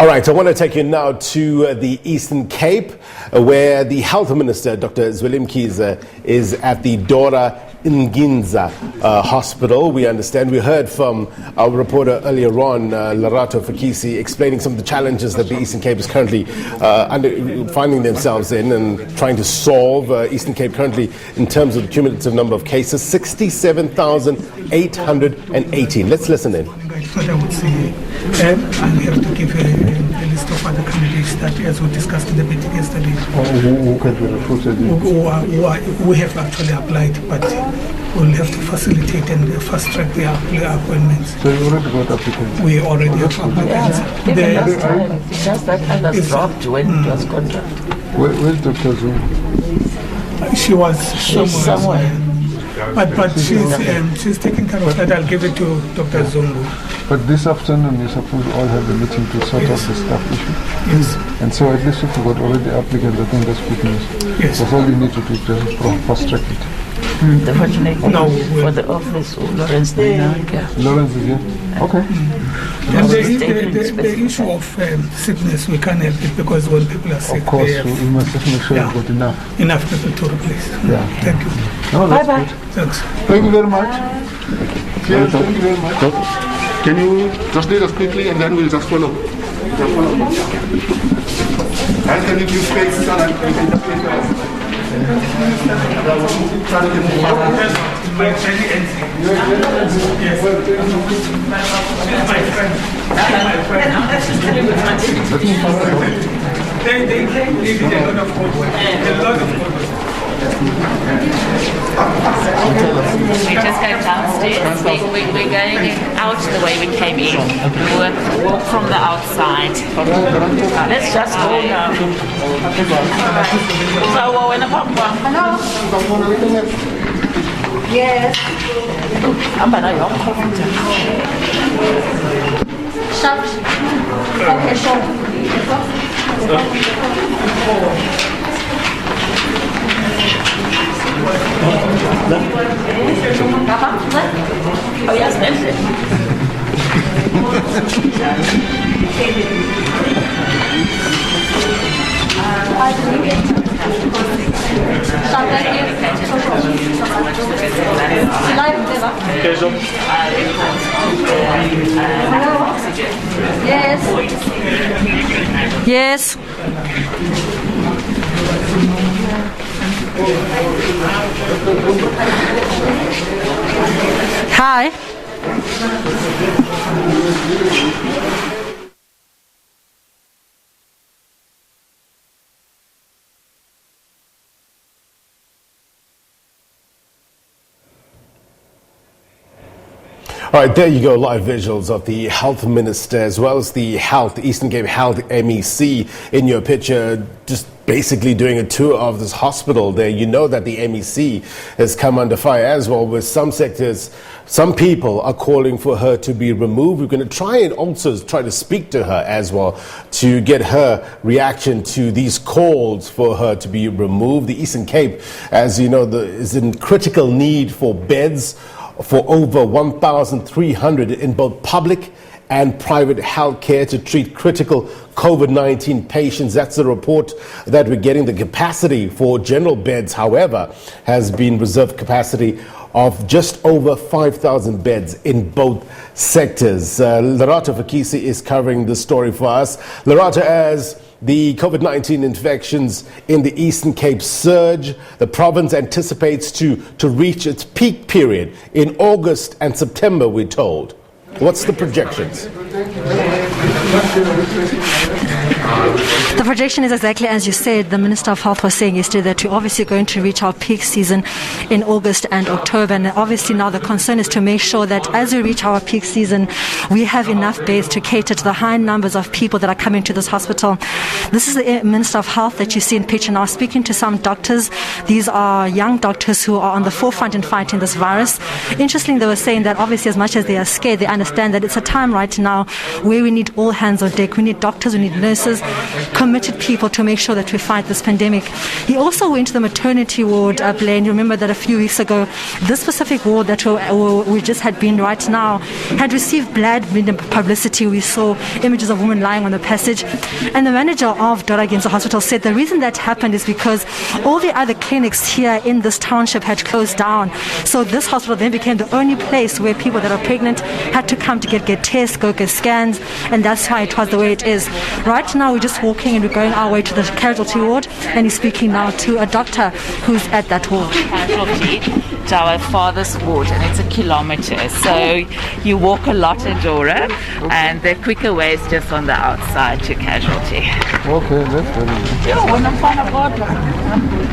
All right, I want to take you now to the Eastern Cape, where the Health Minister, Dr. Nginza, is at the Dora Nginza hospital. We understand, we heard from our reporter earlier on, Lerato Fakisi, explaining some of the challenges that the Eastern Cape is currently finding themselves in and trying to solve. Eastern Cape currently, in terms of the cumulative number of cases, 67,818. Let's listen in. I thought I would say, I have to give a list of other candidates that, as we discussed in the meeting yesterday, who have actually applied, but we'll have to facilitate and fast track their appointments. So you already got applicants? We already have applicants. Yeah, last time, it's just that others dropped when it was contracted. Where's Dr. Zoom? She was somewhere. But she's taking care of that. I'll give it to Dr. Zungu. But this afternoon you're supposed to all have a meeting to sort out the staff issue. Yes. And so at least if you've got already applicants, I think that's good news. Yes. That's all you need to do to fast track it. Definitely. No, for the office, Lawrence Lawrence is here? Okay. And the issue of sickness, we can't help it because when people are sick, of course, we must just make sure you've got enough people to replace. Yeah. Thank you. No, that's Bye-bye. good. Thanks. Thank you very much. Yes, thank you very much. Can you just lead us quickly and then we'll just follow? And can you give space so that we can just take us? My friend. They did a lot of work. We just go downstairs. We're going out the way we came in. We'll walk from the outside. Let's just go now. So, when a papa. Hello. Yes. I'm going to Shop. Okay, shop. Oh, yes, that's it. Yes. Yes. Hi. All right, there you go, live visuals of the Health Minister as well as the Eastern Cape Health MEC in your picture, just basically doing a tour of this hospital there. You know that the MEC has come under fire as well, with some sectors, some people are calling for her to be removed. We're going to try to speak to her as well to get her reaction to these calls for her to be removed. The Eastern Cape, as you know, is in critical need for beds for over 1,300 in both public and private health care to treat critical COVID-19 patients. That's the report that we're getting. The capacity for general beds, however, has been reserved capacity of just over 5,000 beds in both sectors. Lerato Fakisi is covering the story for us. Lerato, as the COVID-19 infections in the Eastern Cape surge, the province anticipates to reach its peak period in August and September, we're told. What's the projections? The projection is exactly as you said. The Minister of Health was saying yesterday that we're obviously going to reach our peak season in August and October. And obviously now the concern is to make sure that as we reach our peak season, we have enough beds to cater to the high numbers of people that are coming to this hospital. This is the Minister of Health that you see in picture now, speaking to some doctors. These are young doctors who are on the forefront in fighting this virus. Interestingly, they were saying that obviously as much as they are scared, they understand that it's a time right now where we need all hands on deck. We need doctors, we need nurses, committed people to make sure that we fight this pandemic. He also went to the maternity ward, Blaine. You remember that a few weeks ago, this specific ward that we just had been right now had received bad publicity. We saw images of women lying on the passage. And the manager of Dora Nginza Hospital said the reason that happened is because all the other clinics here in this township had closed down. So this hospital then became the only place where people that are pregnant had to come to get tests, go get scans, and that's why it was the way it is. Right now we're just walking and we're going our way to the casualty ward, and he's speaking now to a doctor who's at that ward. Casualty to our father's ward, and it's 1 kilometer. So you walk a lot in Dora, and the quicker way is just on the outside to Casualty. Okay, that's very good.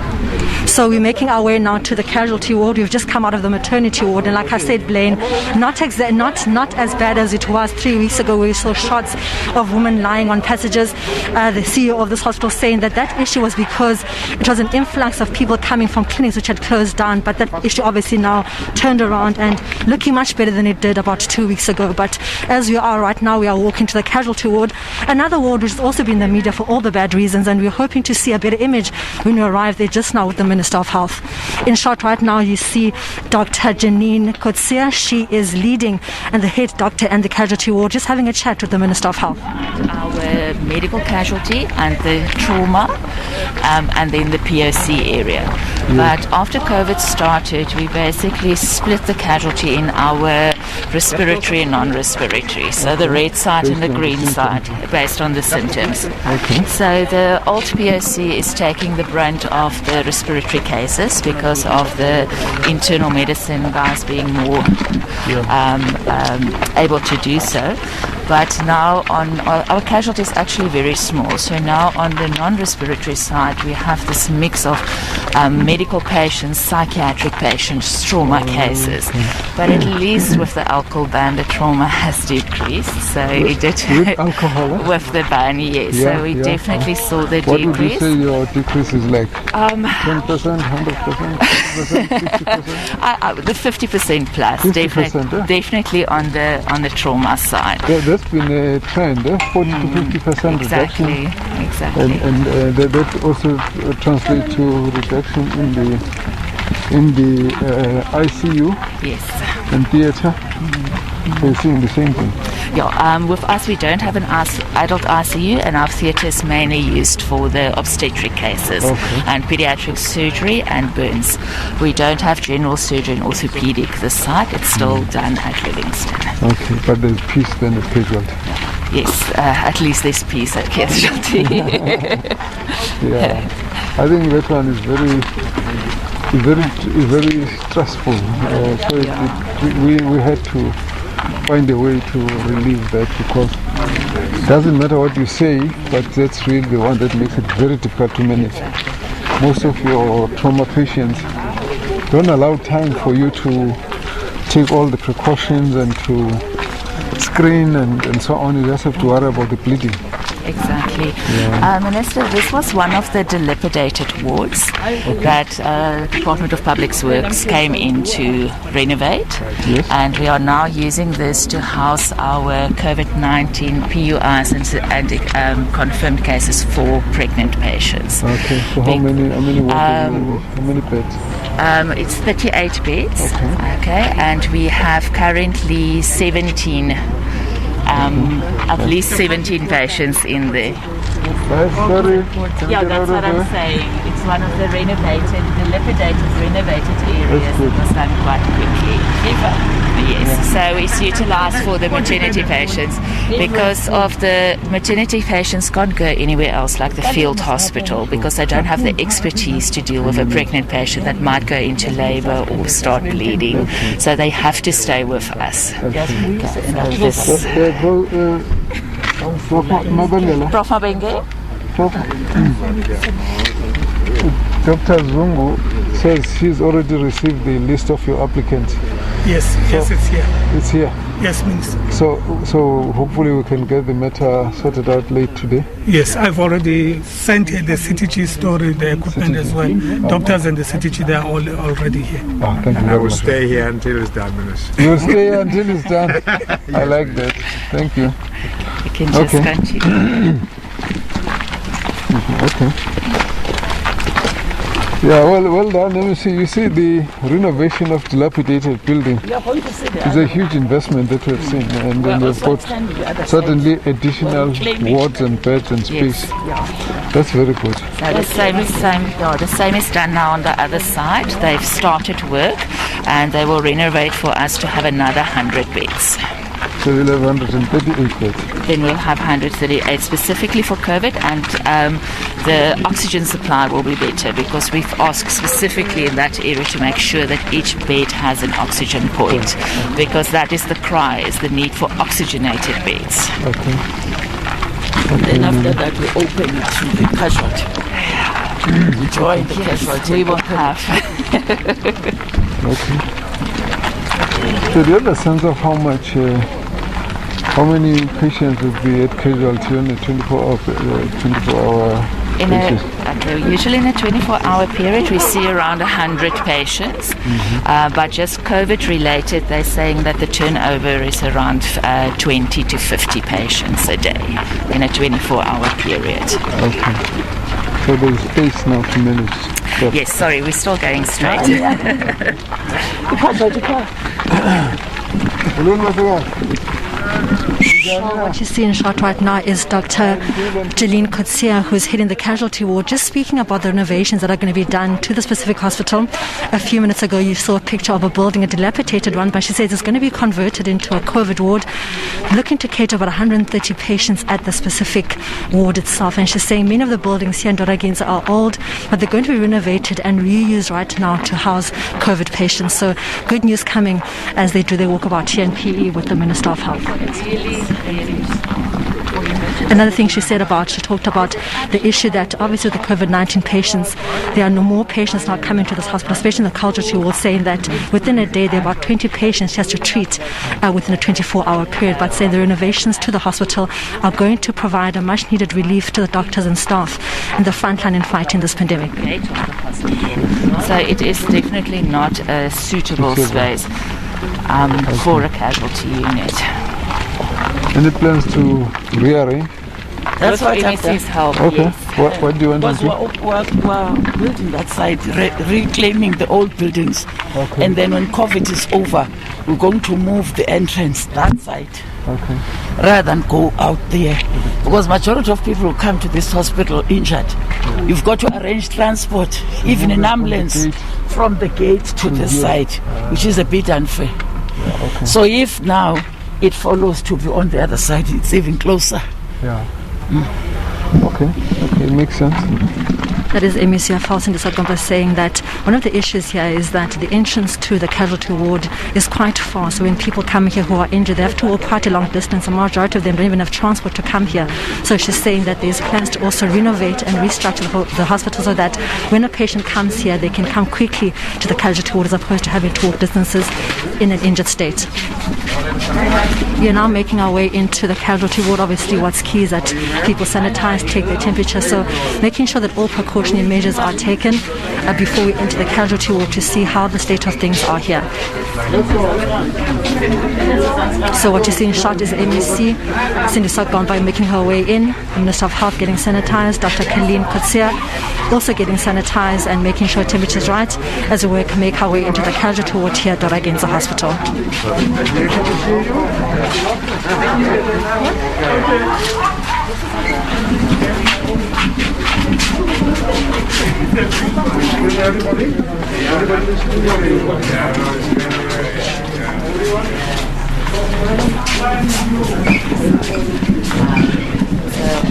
So we're making our way now to the casualty ward. We've just come out of the maternity ward, and like I said, Blaine, not as bad as it was 3 weeks ago, where we saw shots of women lying on passages. The CEO of this hospital saying that issue was because it was an influx of people coming from clinics which had closed down, but that issue obviously now turned around and looking much better than it did about 2 weeks ago. But as we are right now, we are walking to the casualty ward, another ward which has also been in the media for all the bad reasons, and we're hoping to see a better image when we arrive there just now with the Minister of Health. In short, right now you see Dr. Janine Kotsia. She is leading and the head doctor and the casualty ward, just having a chat with the Minister of Health. Our medical casualty and the trauma, and then the POC area. But after COVID started, we basically split the casualty in our respiratory and non-respiratory. So the red side and the green side, based on the symptoms. So the old POC is taking the brunt of the respiratory cases because of the internal medicine guys being more able to do so. But now on our casualty is actually very small. So now on the non-respiratory side, we have this mix of medical patients, psychiatric patients, trauma cases. But at least with the alcohol ban, the trauma has decreased. So it did with alcohol, with the ban, yes. Yeah, so we definitely saw the what decrease. Would you say your decrease is like? 10%, 100%, 50%, 50%? The 50% plus, 50%, definitely on the trauma side. Yeah, that's been a trend, 40 to 50% Exactly, reduction. exactly. And that also translates to reduction in the ICU Yes. and theatre. We're seeing the same thing. Yeah, with us we don't have an adult ICU, and our theatre is mainly used for the obstetric cases and pediatric surgery and burns. We don't have general surgery and orthopedic this side. It's still done at Livingston. Okay, but there's peace then at Casualty. Yes, at least there's peace at Casualty. Yeah, I think that one is very stressful. We had to find a way to relieve that, because it doesn't matter what you say, but that's really the one that makes it very difficult to manage. Most of your trauma patients don't allow time for you to take all the precautions and to screen and so on. You just have to worry about the bleeding. Exactly. Minister, this was one of the dilapidated wards that Department of Public Works came in to renovate. Yes. And we are now using this to house our COVID-19 PUIs and confirmed cases for pregnant patients. Okay, so how many beds? It's 38 beds. Okay, and we have currently 17 at least 17 patients in there. Yeah, that's what I'm saying. It's one of the dilapidated, renovated areas. It was done quite quickly. Yes, so it's utilised for the maternity patients, because of the maternity patients can't go anywhere else like the field hospital, because they don't have the expertise to deal with a pregnant patient that might go into labour or start bleeding. So they have to stay with us. Prof Mabenge? Dr. Zungu says he's already received the list of your applicants. Yes, it's here. It's here. Yes, Minister. So hopefully we can get the matter sorted out late today. Yes, I've already sent here the CTG story, the equipment as well. Doctors and the CTG, they are all already here. Oh, thank you I very will much. stay here until it's done, Minister. You'll stay here until it's done. I like that. Thank you. You can just Okay. continue. Okay. Yeah, well done. Let me see. You see the renovation of dilapidated building. It's a huge investment that we've seen, and then they've got certainly additional wards and beds and space. That's very good. So the same is done now on the other side. They've started work and they will renovate for us to have another 100 beds. So we'll have 138 beds. Then we'll have 138 specifically for COVID, and the oxygen supply will be better because we've asked specifically in that area to make sure that each bed has an oxygen point, because that is the cry, is the need for oxygenated beds. Okay. Then after that we open it to the casualty. Join the casualty. We will have. Okay. So do you have a sense of how many patients would be at casualty on a 24-hour basis? Usually in a 24-hour period we see around 100 patients, but just COVID related, they're saying that the turnover is around 20 to 50 patients a day in a 24-hour period. Okay. So there's space now to manage. Yep. Yes, sorry, we're still going straight. What you see in shot right now is Dr. Jeline Kotsia, who's heading the casualty ward, just speaking about the renovations that are going to be done to the specific hospital. A few minutes ago, you saw a picture of a building, a dilapidated one, but she says it's going to be converted into a COVID ward, looking to cater about 130 patients at the specific ward itself. And she's saying many of the buildings here in Dora are old, but they're going to be renovated and reused right now to house COVID patients. So good news coming as they do their walkabout here in PE with the Minister of Health. Another thing she talked about the issue that obviously with the COVID-19 patients, there are no more patients now coming to this hospital, especially in the casualty ward, saying that within a day there are about 20 patients she has to treat within a 24-hour period, but saying the renovations to the hospital are going to provide a much needed relief to the doctors and staff in the front line in fighting this pandemic. So it is definitely not a suitable space for a casualty unit. Any plans to rearrange? That's what MSC's help. Okay. Yes. What do you want to Because do? we're building that side, reclaiming the old buildings. Okay. And then when COVID is over, we're going to move the entrance that side Okay. rather than go out there. Because majority of people who come to this hospital injured, you've got to arrange transport, even an ambulance, from the gate to the side, which is a bit unfair. Okay. So if now it follows to be on the other side, it's even closer. Yeah. Okay, makes sense. That is MEC Falsin Disagomba saying that one of the issues here is that the entrance to the casualty ward is quite far. So when people come here who are injured, they have to walk quite a long distance. A majority of them don't even have transport to come here. So she's saying that there's plans to also renovate and restructure the hospital so that when a patient comes here, they can come quickly to the casualty ward as opposed to having to walk distances in an injured state. We are now making our way into the casualty ward. Obviously, what's key is that people sanitize, take their temperature. So making sure that all precautionary measures are taken before we enter the casualty ward to see how the state of things are here. So what you see in shot is MEC Cindy Sagomba making her way in, the Minister of Health getting sanitized, Dr. Jeline Kotsia also getting sanitized and making sure temperature is right as we make our way into the casualty ward here at Dora Nginza Hospital.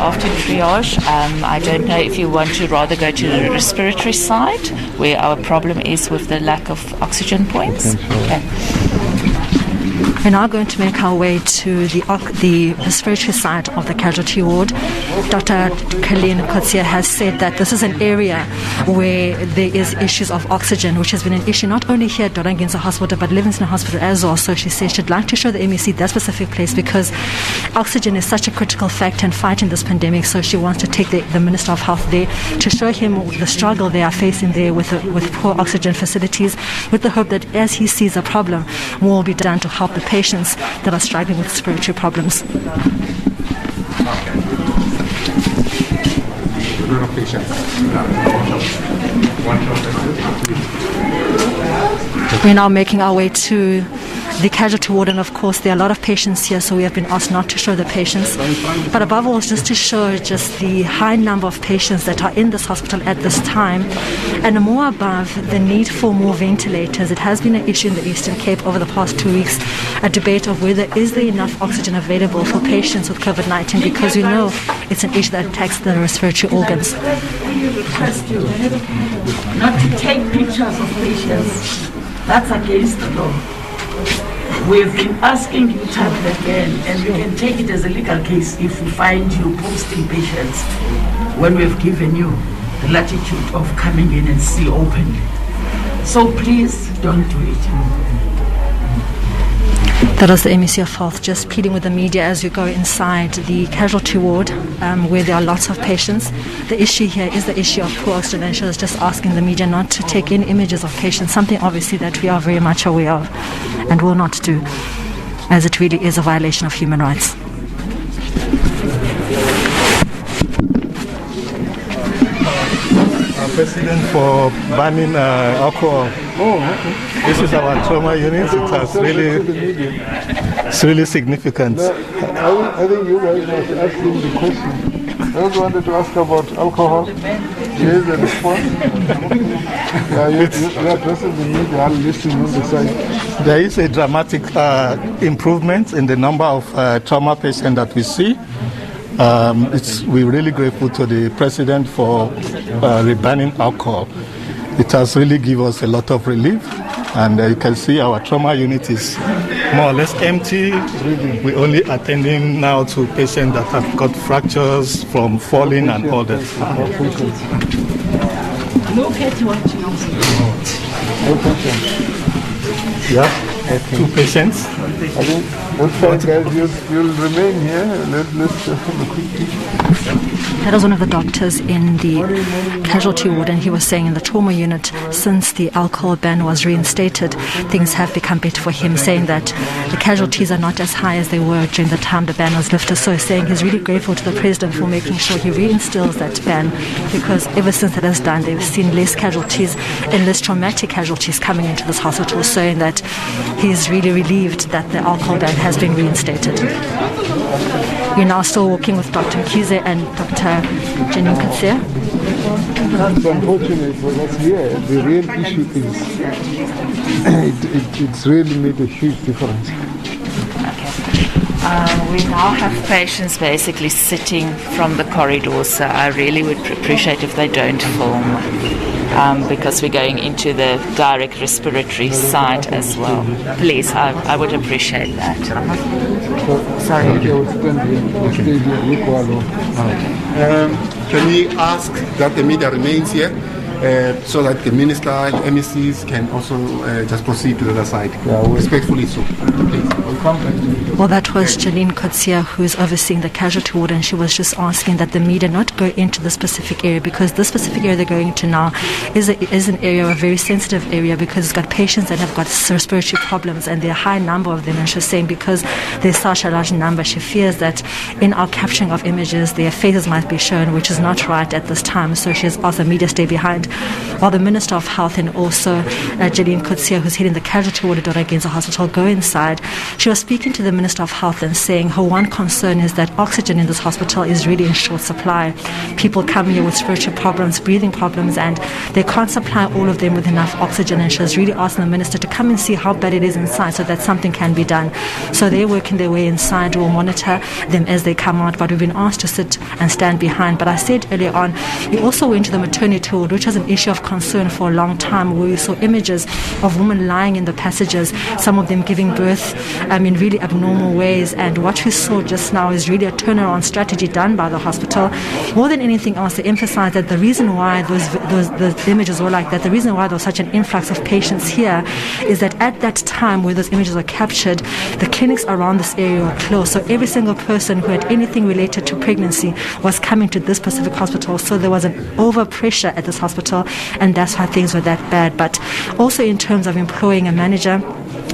After triage, I don't know if you want to rather go to the respiratory side, where our problem is with the lack of oxygen points. Okay. We're now going to make our way to the respiratory side of the casualty ward. Dr. Nginza has said that this is an area where there is issues of oxygen, which has been an issue not only here at Dora Nginza Hospital, but Livingston Hospital as well. So she says she'd like to show the MEC that specific place because oxygen is such a critical factor in fighting this pandemic. So she wants to take the Minister of Health there to show him the struggle they are facing there with poor oxygen facilities, with the hope that as he sees a problem, more will be done to help the patients that are struggling with respiratory problems. We're now making our way to the casualty ward, and of course there are a lot of patients here, so we have been asked not to show the patients, but above all just to show just the high number of patients that are in this hospital at this time, and more above the need for more ventilators. It has been an issue in the Eastern Cape over the past 2 weeks, a debate of whether is there enough oxygen available for patients with COVID-19, because we know it's an issue that attacks the respiratory organs. Not to take pictures of patients. That's against the law. We've been asking you time and again, and you can take it as a legal case if we find you posting patients when we've given you the latitude of coming in and see openly. So please don't do it. That was the MEC of Health just pleading with the media as you go inside the casualty ward where there are lots of patients. The issue here is the issue of poor oxygen, and she was just asking the media not to take in images of patients, something obviously that we are very much aware of and will not do, as it really is a violation of human rights. President for banning alcohol. This is our trauma unit. It has it's really significant. I think you guys must ask him the question. I also wanted to ask about alcohol. Here is the response. You are addressing the media, I'll listen on the side. There is a dramatic improvement in the number of trauma patients that we see. We're really grateful to the President for rebanning alcohol. It has really given us a lot of relief, and you can see our trauma unit is more or less empty. We're only attending now to patients that have got fractures from falling and all that. Look at what you Yeah. 2 patients. I think that's fine, guys. You'll remain here. Let's have a quick picture. That was one of the doctors in the casualty ward, and he was saying in the trauma unit, since the alcohol ban was reinstated, things have become better for him, saying that the casualties are not as high as they were during the time the ban was lifted. So he's saying he's really grateful to the President for making sure he reinstills that ban, because ever since that has done, they've seen less casualties and less traumatic casualties coming into this hospital, saying that he's really relieved that the alcohol ban has been reinstated. We're now still walking with Dr. Nginza and Dr. Nginza. That's unfortunate for us here. The real issue is it's really made a huge difference. We now have patients basically sitting from the corridor, so I really would appreciate if they don't film, because we're going into the direct respiratory side as well. Please, I would appreciate that. Sorry. Can we ask that the media remains here so that the minister and MECs can also just proceed to the other side? Respectfully so. Please. Well, that was Janine Kotsia, who's overseeing the casualty ward, and she was just asking that the media not go into the specific area, because the specific area they're going to now is an area, a very sensitive area, because it's got patients that have got respiratory problems, and there are a high number of them. And she's saying because there's such a large number, she fears that in our capturing of images, their faces might be shown, which is not right at this time. So she has asked the media stay behind, while the Minister of Health and also Janine Kotsia, who's heading the casualty ward at Dora Nginza Hospital, go inside. She was speaking to the Minister of Health and saying her one concern is that oxygen in this hospital is really in short supply. People come here with respiratory problems, breathing problems, and they can't supply all of them with enough oxygen. And she was really asking the Minister to come and see how bad it is inside so that something can be done. So they're working their way inside. We'll monitor them as they come out, but we've been asked to sit and stand behind. But I said earlier on, we also went to the maternity ward, which was an an issue of concern for a long time, where we saw images of women lying in the passages, some of them giving birth in really abnormal ways. And what we saw just now is really a turnaround strategy done by the hospital. More than anything else, to emphasize that the reason why those images were like that, the reason why there was such an influx of patients here, is that at that time where those images were captured, the clinics around this area were closed. So every single person who had anything related to pregnancy was coming to this specific hospital. So there was an overpressure at this hospital, and that's why things were that bad. But also in terms of employing a manager,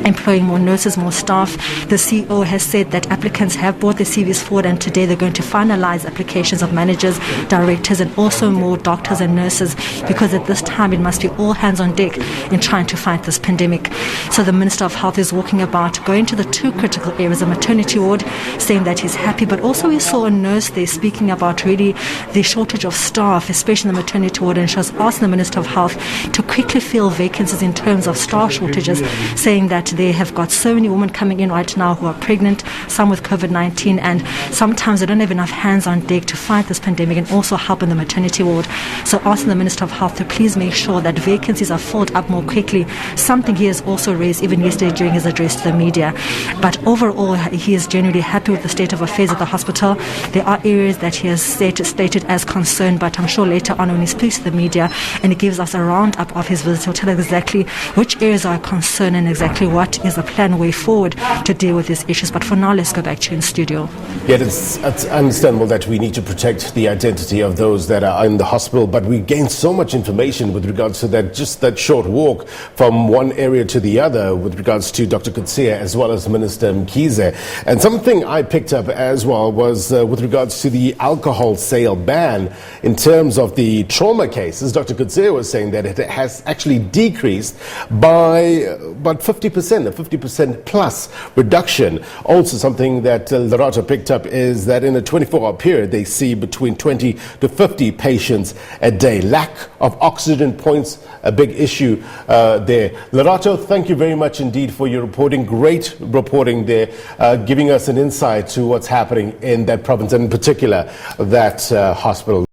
employing more nurses, more staff, the CEO has said that applicants have brought their CVs forward, and today they're going to finalize applications of managers, directors, and also more doctors and nurses, because at this time it must be all hands on deck in trying to fight this pandemic. So the Minister of Health is walking about going to the two critical areas, the maternity ward, saying that he's happy, but also we saw a nurse there speaking about really the shortage of staff, especially in the maternity ward, and she was asking the Minister of Health to quickly fill vacancies in terms of staff shortages, saying that they have got so many women coming in right now who are pregnant, some with COVID-19, and sometimes they don't have enough hands on deck to fight this pandemic and also help in the maternity ward. So asking the Minister of Health to please make sure that vacancies are filled up more quickly, something he has also raised even yesterday during his address to the media. But overall, he is generally happy with the state of affairs at the hospital. There are areas that he has stated as concerned, but I'm sure later on when he speaks to the media and he gives us a roundup of his visit, he'll tell us exactly which areas are a concern and exactly what is a plan way forward to deal with these issues. But for now, let's go back to you in studio. Yeah, it's understandable that we need to protect the identity of those that are in the hospital, but we gain so much information with regards to that, just that short walk from one area to the other with regards to Dr. Kutsia as well as Minister Nginza. And something I picked up as well was with regards to the alcohol sale ban in terms of the trauma cases. Dr. Kutsia was saying that it has actually decreased by about 50%, a 50% plus reduction. Also something that Lerato picked up is that in a 24-hour period they see between 20 to 50 patients a day. Lack of oxygen points, a big issue there. Lerato, thank you very much indeed for your reporting. Great reporting there, giving us an insight to what's happening in that province and in particular that hospital.